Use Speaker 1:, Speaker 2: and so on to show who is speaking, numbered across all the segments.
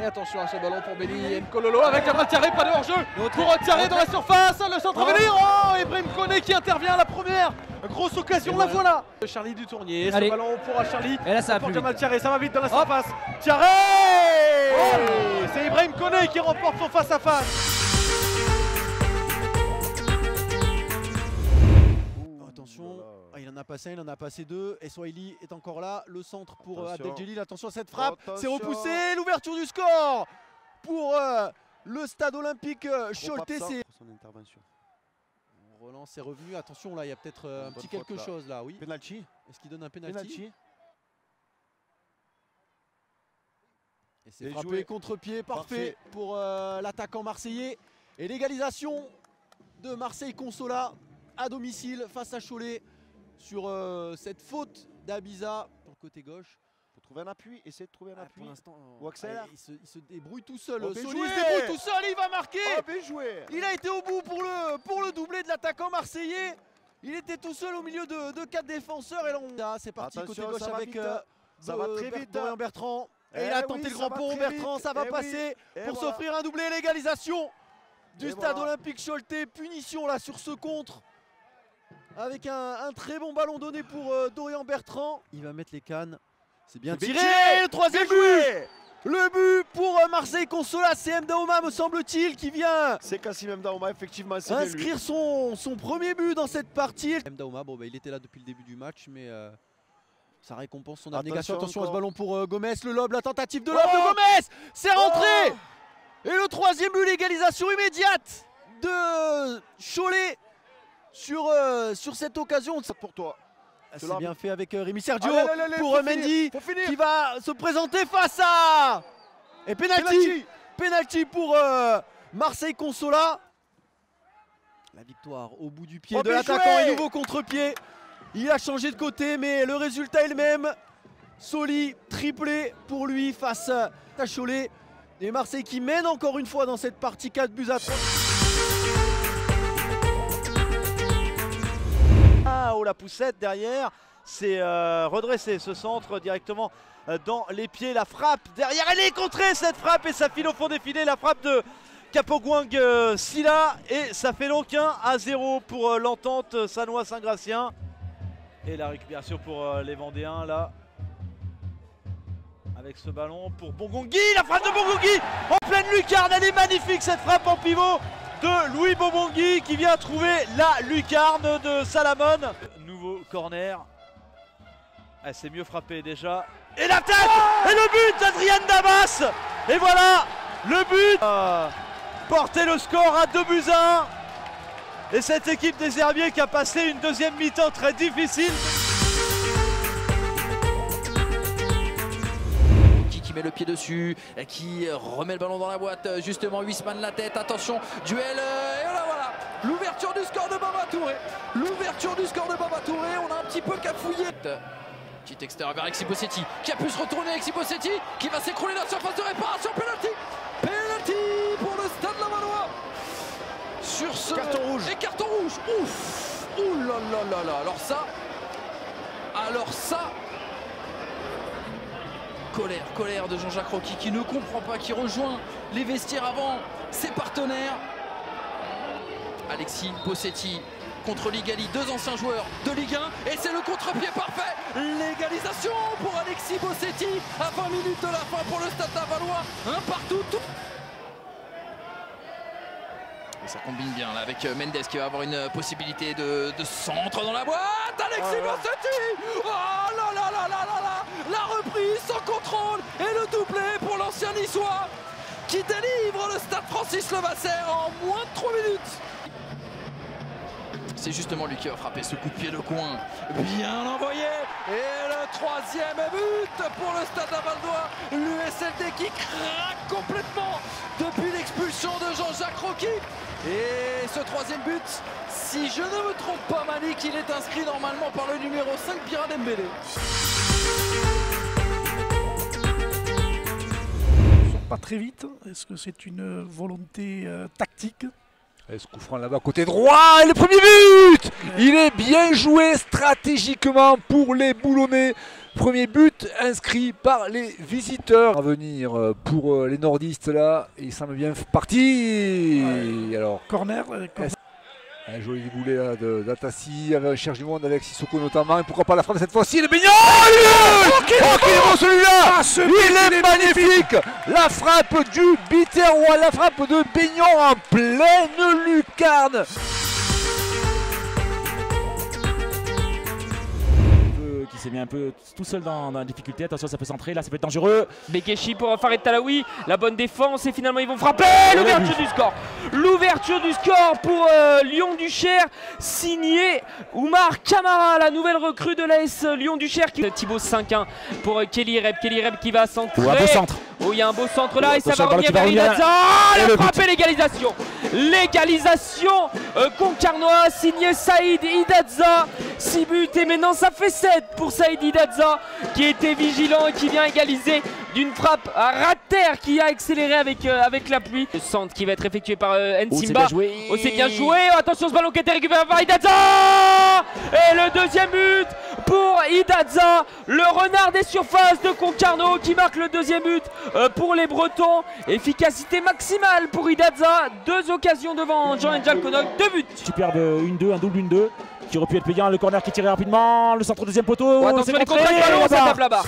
Speaker 1: attention à ce ballon pour Béli Nkololo avec la balle tirée, pas de hors-jeu pour Tiaré dans la surface, le centre à venir, oh, Ibrahim Koné qui intervient à la première grosse occasion, la voilà. Charlie du Tournier, ce ballon pour Charlie,
Speaker 2: et là ça va
Speaker 1: pour
Speaker 2: plus
Speaker 1: Jamal
Speaker 2: vite.
Speaker 1: Tiaré, ça va vite dans la surface, Tiaré, c'est Ibrahim Koné qui remporte son face-à-face.
Speaker 3: Attention, il en a passé un, il en a passé deux. Et Swahili est encore là. Le centre pour Abdeljelil. Attention à cette frappe. C'est repoussé. L'ouverture du score pour le stade olympique Cholte. C'est son intervention. On relance, c'est revenu. Attention, là, il y a peut-être un petit quelque chose là. Oui.
Speaker 4: Penalty.
Speaker 3: Est-ce qu'il donne un penalty? Et c'est frappé contre-pied. Parfait pour l'attaquant marseillais. Et l'égalisation de Marseille Consola à domicile face à Cholet sur cette faute d'Abiza pour le côté gauche.
Speaker 4: Faut trouver un appui, essayer de trouver un appui.
Speaker 3: Pour l'instant,
Speaker 4: ou accélère.
Speaker 3: Il se débrouille tout seul.
Speaker 4: Oh,
Speaker 3: Soli se débrouille tout seul, il va marquer.
Speaker 4: Oh, bien joué.
Speaker 3: Il a été au bout pour le doublé de l'attaquant marseillais. Il était tout seul au milieu de 4 défenseurs. Et là, c'est parti côté gauche avec
Speaker 4: ça va très vite.
Speaker 3: Dorian Bertrand. Et il a tenté le grand pont. Bertrand, ça va passer pour s'offrir un doublé. L'égalisation du stade olympique Cholte. Punition là sur ce contre. Avec un très bon ballon donné pour Dorian Bertrand. Il va mettre les cannes. C'est bien tiré. Le troisième but. Le but pour Marseille Consola. C'est Mdaouma, me semble-t-il, qui vient.
Speaker 4: C'est Kassim Mdaouma, effectivement.
Speaker 3: Inscrire son premier but dans cette partie. Mdaouma, bon, il était là depuis le début du match, mais ça récompense son abnégation. Attention à ce ballon pour Gomez. Le lob, la tentative de lob de Gomez. C'est rentré. Et le troisième but, l'égalisation immédiate de Cholet. Sur cette occasion.
Speaker 4: Pour toi.
Speaker 3: C'est bien fait avec Rémi Sergio pour Mendy qui va se présenter face à... Et penalty pour Marseille Consola. La victoire au bout du pied de l'attaquant et nouveau contre-pied. Il a changé de côté mais le résultat est le même. Soli, triplé pour lui face à Cholet. Et Marseille qui mène encore une fois dans cette partie 4 buts à 3.
Speaker 5: La poussette derrière, c'est redressé ce centre directement dans les pieds, la frappe derrière, elle est contrée cette frappe et ça file au fond des filets, la frappe de Kapogwang Silla et ça fait donc 1-0 pour l'entente Sannois-Saint-Gratien et la récupération pour les Vendéens là avec ce ballon pour Bongongui, la frappe de Bongongui en pleine lucarne, elle est magnifique cette frappe en pivot de Louis Bobongui qui vient trouver la lucarne de Salamon. Nouveau corner. Ah, c'est mieux frappé déjà. Et la tête et le but d'Adrien Damas. Et voilà le but. Porter le score à 2-1. Et cette équipe des Herbiers qui a passé une deuxième mi-temps très difficile.
Speaker 2: Qui met le pied dessus, qui remet le ballon dans la boîte, justement Huisman la tête, attention, duel, et voilà, l'ouverture du score de Baba Touré, on a un petit peu cafouillé. Petit extérieur vers Alexis Bossetti, qui a pu se retourner, Alexis Bossetti, qui va s'écrouler dans la surface de réparation, penalty pour le Stade Lavallois, sur ce
Speaker 4: carton rouge,
Speaker 2: et carton rouge, ouf, ouh là là, alors ça, colère de Jean-Jacques Rocky qui ne comprend pas, qui rejoint les vestiaires avant ses partenaires. Alexis Bossetti contre Ligali, deux anciens joueurs de Ligue 1 et c'est le contre-pied parfait. L'égalisation pour Alexis Bossetti à 20 minutes de la fin pour le Stade Lavallois. Un partout. Et ça combine bien là avec Mendes qui va avoir une possibilité de centre dans la boîte. Alexis Bossetti, oh là là là là là là, la reprise sans contrôle et le doublé pour l'ancien niçois qui délivre le Stade Francis Levasseur en moins de 3 minutes. C'est justement lui qui va frapper ce coup de pied de coin, bien envoyé, et le troisième but pour le Stade Lavallois, l'USLD qui craque complètement depuis l'expulsion de Jean-Jacques Rocky. Et ce troisième but, si je ne me trompe pas Malik, il est inscrit normalement par le numéro 5 Bira Dembélé.
Speaker 6: Pas très vite, est-ce que c'est une volonté tactique? Ce coup franc là-bas côté droit et le premier but. Il est bien joué stratégiquement pour les Boulonnais. Premier but inscrit par les visiteurs. À venir pour les nordistes là, il semble bien parti. Alors
Speaker 5: Corner.
Speaker 6: un joli déboulé là d'Atassi avec Cherche du Monde avec Sissoko notamment. Et pourquoi pas la frappe cette fois-ci, le Beignon. Oh qu'il est beau celui-là. Il est magnifique. La frappe du Biterrois, la frappe de Beignon en pleine lucarne.
Speaker 7: Qui s'est mis un peu tout seul dans la difficulté. Attention, ça peut centrer, là ça peut être dangereux.
Speaker 8: Bekeshi pour Farid Talaoui, la bonne défense et finalement ils vont frapper. L'ouverture du score. L'ouverture du score pour Lyon-Duchère, signé Oumar Kamara, la nouvelle recrue de l'AS Lyon-Duchère. Thibaut 5-1 pour Kelly Reb qui va centrer.
Speaker 7: Un beau centre.
Speaker 8: Oh, il y a un beau centre là et ça va
Speaker 7: Attention,
Speaker 8: revenir vers Idaza. La frappe et l'égalisation. L'égalisation concarnois, signé Saïd Idaza. 6 buts et maintenant ça fait 7 pour Saïd Idaza qui était vigilant et qui vient égaliser d'une frappe à ras de terre qui a accéléré avec la pluie. Le centre qui va être effectué par Nsimba. Oh, c'est bien joué. Attention, ce ballon qui a été récupéré par Idaza. Et le deuxième but pour Idaza, le renard des surfaces de Concarneau qui marque le deuxième but pour les Bretons. Efficacité maximale pour Idaza. 2 occasions devant Jean-Angel Konok, 2 buts.
Speaker 7: Superbe 1-2, un double 1-2 qui aurait pu être payant. Le corner qui est tiré rapidement, le centre deuxième poteau.
Speaker 8: Oh, attention, les contrats de ballon, ça tape là-bas.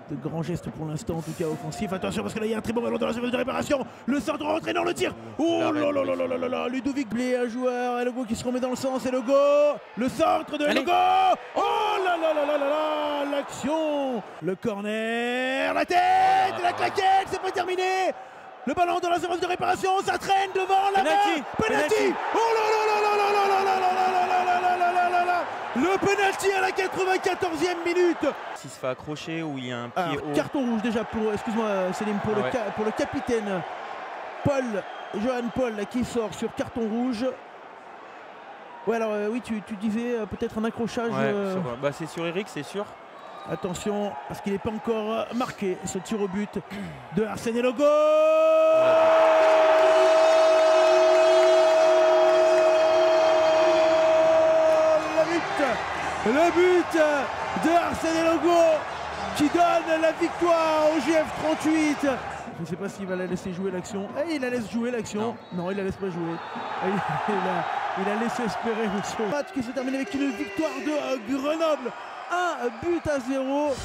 Speaker 5: De grands gestes pour l'instant, en tout cas offensif. Attention parce que là il y a un très bon ballon dans la surface de réparation. Le centre rentré dans le tir. Oh là là là là là là. Ludovic Blé, un joueur. Et Logo qui se remet dans le sens. Et Logo. Le centre de Logo. Oh là là là là là là. L'action. Le corner. La tête. La claquette. C'est pas terminé. Le ballon dans la surface de réparation. Ça traîne devant la main. Penalty. Oh là là là là là là là là là là là là là là. Le penalty à la 94e minute.
Speaker 9: S'il se fait accrocher ou il y a un pied haut.
Speaker 5: Carton rouge déjà pour, excuse-moi Céline, pour, pour le capitaine Johan Paul qui sort sur carton rouge. Ouais alors oui tu disais peut-être un accrochage.
Speaker 9: Ouais, c'est sur Eric, c'est sûr.
Speaker 5: Attention parce qu'il n'est pas encore marqué ce tir au but de Arsène Logo. Le but de Arsène Logo qui donne la victoire au GF38. Je ne sais pas s'il va la laisser jouer l'action. Il la laisse jouer l'action. Non, il la laisse pas jouer. Il a laissé espérer monsieur. Match qui se termine avec une victoire de Grenoble. 1 but à 0.